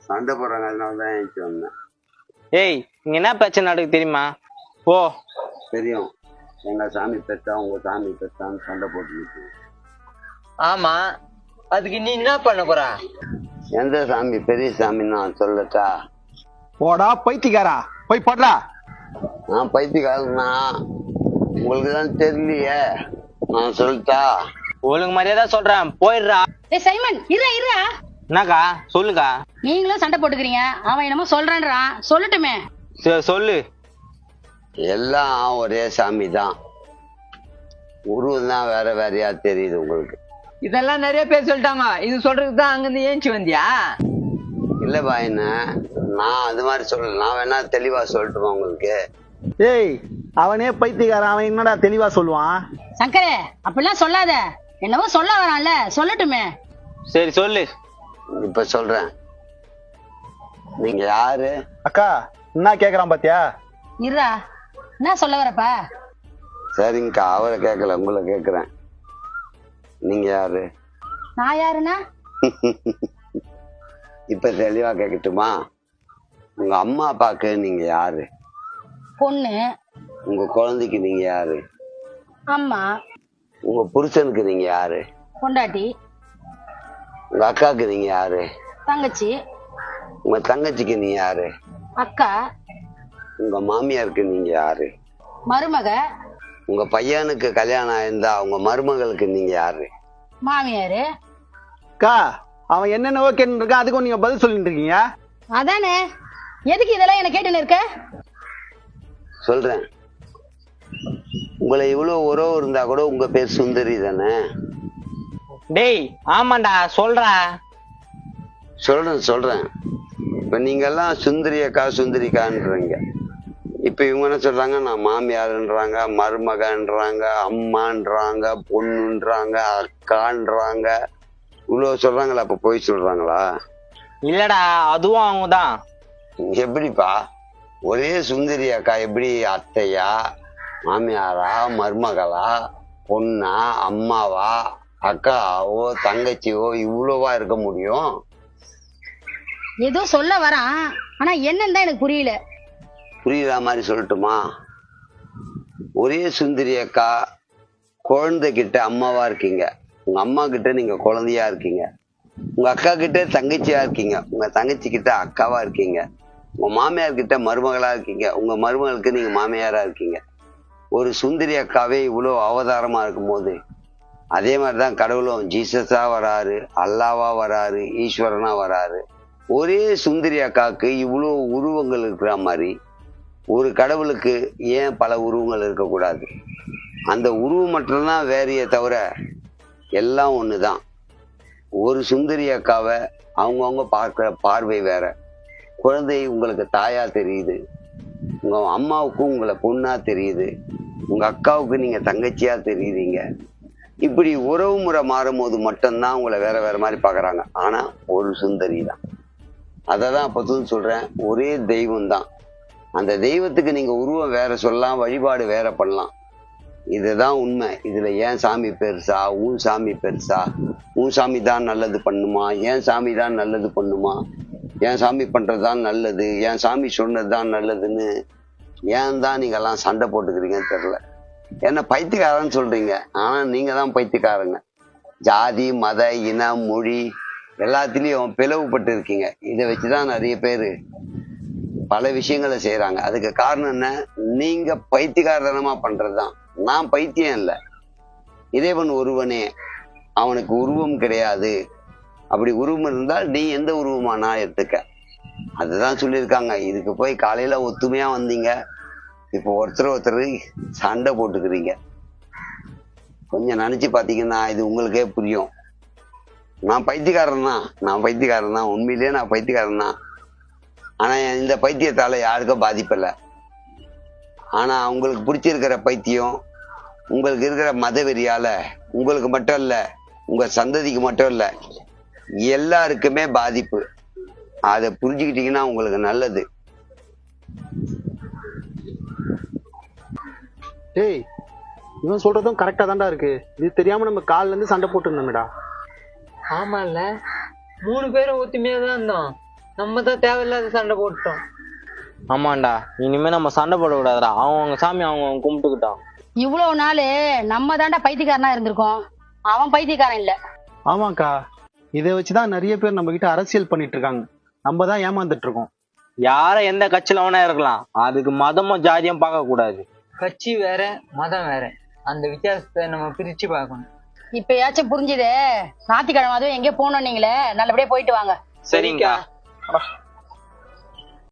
சண்டை போடுறாங்க, அதனால தான் ஏஞ்சி வந்தேன். ஏய், இங்க என்ன பிரச்சனை நடக்கு தெரியுமா? போ. தெரியும், எங்க சாமி பெத்தா உங்க சாமி பெத்தான்னு சண்டை போட்டு நிற்குது. ஆமா, அதுக்கு நீ என்ன பண்ண போற? எந்த சாமி பெரிய சாமின்னு நான் சொல்லட்டா? போடா பைத்தியக்காரா, போய் போடுறா. நான் பைத்தியக்காரனா? உங்களுக்கு தான் தெரியலையே, நான் சொல்லட்டா? ஒழுங்கு மரியாதை சொல்றேன், போயிடுறா. ஏய் சைமன், இருடா. என்னக்கா சொல்லுக்கா. நீங்களும் சண்டை போட்டுக்கிறீங்க, அவன் என்னமோ சொல்றான்றான், சொல்லட்டுமே. சரி சொல்லு. எல்லாம் ஒரே சாமி தான், உருவம் தான் வேற வேறையா தெரியுது உங்களுக்கு. இதெல்லாம் நிறைய பேர் சொல்லிட்டாங்க, இது சொல்றதுக்கு தான் அங்கிருந்து ஏஞ்சி வந்தியா? இல்ல பாயின, நான் அது மாதிரி சொல்லல, நான் வேணா தெளிவா சொல்லட்டுமா உங்களுக்கு? ஏய், அவனே பைத்தியக்காரன், அவன் என்னடா தெளிவா சொல்லுவான்? சங்கரே, அப்படிலாம் சொல்லாத. என்னவோ சொல்ல வரான்ல, சொல்லட்டுமே. சரி சொல்லு. இப்ப சொல்றேன். நீங்க யாரு? அக்கா என்ன கேக்குறான் பாத்தியா? இருடா, என்ன சொல்ல வரப்பா? சரிங்கக்கா, அவரை கேட்கல, உங்களை கேட்கிறேன். நீங்க யாரு? நான் யாருன்னா? இப்ப தெளிவா கேட்கட்டுமா? உங்க அம்மா அப்பாக்கு நீங்க யாரு? பொண்ணு. உங்க குழந்தைக்கு நீங்க யாரு? அம்மா. உங்க புருஷனுக்கு நீங்க யாரு? பொண்டாட்டி. உங்க அக்காவுக்கு நீங்க யாரு? தங்கச்சி. உங்க தங்கச்சிக்கு நீங்க யாரு? அக்கா. உங்க மாமியாருக்கு நீங்க யாரு? மருமக. உங்க பையனுக்கு கல்யாணம் ஆயிருந்தா உங்க மருமகளுக்கு நீங்க யாரு? மாமியாரு. அக்கா, அவன் என்னென்னவோ கேட்டு இருக்கான், அதுக்கும் நீங்க பதில் சொல்லிட்டு இருக்கீங்க. அதானே, எதுக்கு இதெல்லாம் என்ன கேட்டுன்னு இருக்க? சொல்றேன். உங்களை இவ்வளவு உறவு இருந்தா கூட உங்க பேர் சுந்தரி தானே? டேய் ஆமாண்டா, சொல்றா. சொல்றேன். இப்ப நீங்க எல்லாம் சுந்தரியக்கா சுந்தரிக்கான்றீங்க. இப்ப இவங்க என்ன சொல்றாங்க? நான் மாமியாருன்றாங்க, மருமகன்றாங்க, அம்மான்றாங்க, பொண்ணுன்றாங்க, அக்கான்றாங்க. இவ்வளவு சொல்றாங்களா? அப்ப போய் சொல்றாங்களா? இல்லடா, அதுவும் அவங்கதான். எப்படிப்பா ஒரே சுந்தரி அக்கா எப்படி அத்தையா, மாமியாரா, மருமகளா, பொண்ணா, அம்மாவா, அக்காவோ, தங்கச்சியோ இவ்வளவா இருக்க முடியும்? ஏதோ சொல்ல வரான், ஆனா என்னன்னு தான் எனக்கு புரியல. புரியுற மாதிரி சொல்லட்டுமா? ஒரே சுந்தரி அக்கா குழந்தைகிட்ட அம்மாவா இருக்கீங்க, உங்க அம்மா கிட்ட நீங்க குழந்தையா இருக்கீங்க, உங்க அக்கா கிட்ட தங்கச்சியா இருக்கீங்க, உங்க தங்கச்சி கிட்ட அக்காவா இருக்கீங்க, உங்க மாமியார் கிட்ட மருமகளா இருக்கீங்க, உங்க மருமகளுக்கு நீங்க மாமியாரா இருக்கீங்க. ஒரு சுந்தரி அக்காவே இவ்வளவு அவதாரமா இருக்கும் போது, அதே மாதிரிதான் கடவுளும் ஜீசஸா வராரு, அல்லாவா வராரு, ஈஸ்வரனா வராரு. ஒரே சுந்தரி அக்காவுக்கு இவ்வளவு உருவங்கள் இருக்கிற மாதிரி ஒரு கடவுளுக்கு ஏன் பல உருவங்கள் இருக்கக்கூடாது? அந்த உருவம் மட்டும்தான் வேறையே தவிர எல்லாம் ஒண்ணுதான். ஒரு சுந்தரி அக்காவை அவங்கவுங்க பார்க்கிற பார்வை வேற. குழந்தை உங்களுக்கு தாயா தெரியுது, உங்க அம்மாவுக்கும் உங்களை பொண்ணா தெரியுது, உங்க அக்காவுக்கு நீங்க தங்கச்சியா தெரியுறீங்க. இப்படி உறவு முறை மாறும் போது மட்டும்தான் உங்களை வேற வேற மாதிரி பாக்குறாங்க. ஆனா ஒரு சுந்தரி தான். அததான் அப்போதும் சொல்றேன், ஒரே தெய்வம் தான். அந்த தெய்வத்துக்கு நீங்க உருவம் வேற சொல்லலாம், வழிபாடு வேற பண்ணலாம். இதுதான் உண்மை. இதுல ஏன் சாமி பெருசா, உன் சாமி பெருசா, உன் சாமி தான் நல்லது பண்ணுமா, ஏன் சாமி தான் நல்லது பண்ணுமா, என் சாமி பண்றதுதான் நல்லது, என் சாமி சொன்னதுதான் நல்லதுன்னு ஏன் தான் நீங்க எல்லாம் சண்டை போட்டுக்கிறீங்கன்னு தெரியல. என்ன பைத்தியக்காரன்னு சொல்றீங்க, ஆனா நீங்க தான் பைத்தியக்காரங்க. ஜாதி, மத, இனம், மொழி எல்லாத்திலையும் பிளவுபட்டு இருக்கீங்க. இதை வச்சுதான் நிறைய பேரு பல விஷயங்களை செய்யறாங்க. அதுக்கு காரணம் என்ன? நீங்க பைத்தியக்காரத்தனமா பண்றதுதான். நான் பைத்தியம் இல்லை, இறைவன் ஒருவனே, அவனுக்கு உருவம் கிடையாது. அப்படி உருவம் இருந்தால் நீ எந்த உருவமானா எடுத்துக்க. அதுதான் சொல்லியிருக்காங்க. இதுக்கு போய் காலையில ஒத்துமையா வந்தீங்க, இப்போ ஒருத்தர் சண்டை போட்டுக்கிறீங்க. கொஞ்சம் நினைச்சு பாத்தீங்கன்னா இது உங்களுக்கே புரியும். நான் பைத்தியக்காரன் தான், உண்மையிலேயே நான் பைத்தியக்காரன் தான். ஆனா இந்த பைத்தியத்தால யாருக்கும் பாதிப்பில்லை. ஆனா உங்களுக்கு பிடிச்சிருக்கிற பைத்தியம், உங்களுக்கு இருக்கிற மதவெறியால உங்களுக்கு மட்டும் இல்ல, உங்க சந்ததிக்கு மட்டும் இல்ல, எல்லாருக்குமே பாதிப்பு. அதை புரிஞ்சுக்கிட்டீங்கன்னா உங்களுக்கு நல்லது. ஏய், இவன் சொல்றதும் கரெக்டா தான்டா இருக்கு. இது தெரியாம நம்ம கால்ல இருந்து சண்டை போட்டு இருந்தோம்டா. ஆமா இல்ல, 3 பேரும் ஒத்துமையா தான் இருந்தோம். நம்ம தான் தேவையில்லாத சண்டை போட்டோம். ஆமாண்டா, இனிமே நம்ம சண்டை போடக்கூடாதுடா. அவங்க சாமி அவங்க கும்பிட்டுக்கிட்டான். இவ்வளவு நாள் நம்ம தாண்டா பைத்தியக்காரனா இருந்திருக்கோம், அவன் பைத்தியக்காரன் இல்ல. ஆமாக்கா, இதை வச்சுதான் நிறைய பேர் நம்ம கிட்ட அரசியல் பண்ணிட்டு இருக்காங்க. நம்ம தான் ஏமாந்துட்டு இருக்கோம். யார எந்த கட்சியில வேணா இருக்கலாம், அதுக்கு மதமும் ஜாதியும் பார்க்க கூடாது. கட்சி வேற மதம் வேற, அந்த வித்தியாசத்தை நம்ம பிரிச்சு பார்க்கணும். இப்பயாச்சும் புரிஞ்சுதே. ஞாயிற்றுக்கிழமை அதுவும் எங்கேயோ போகணும், நீங்களே நல்லபடியா போயிட்டு வாங்க. சரிங்கக்கா.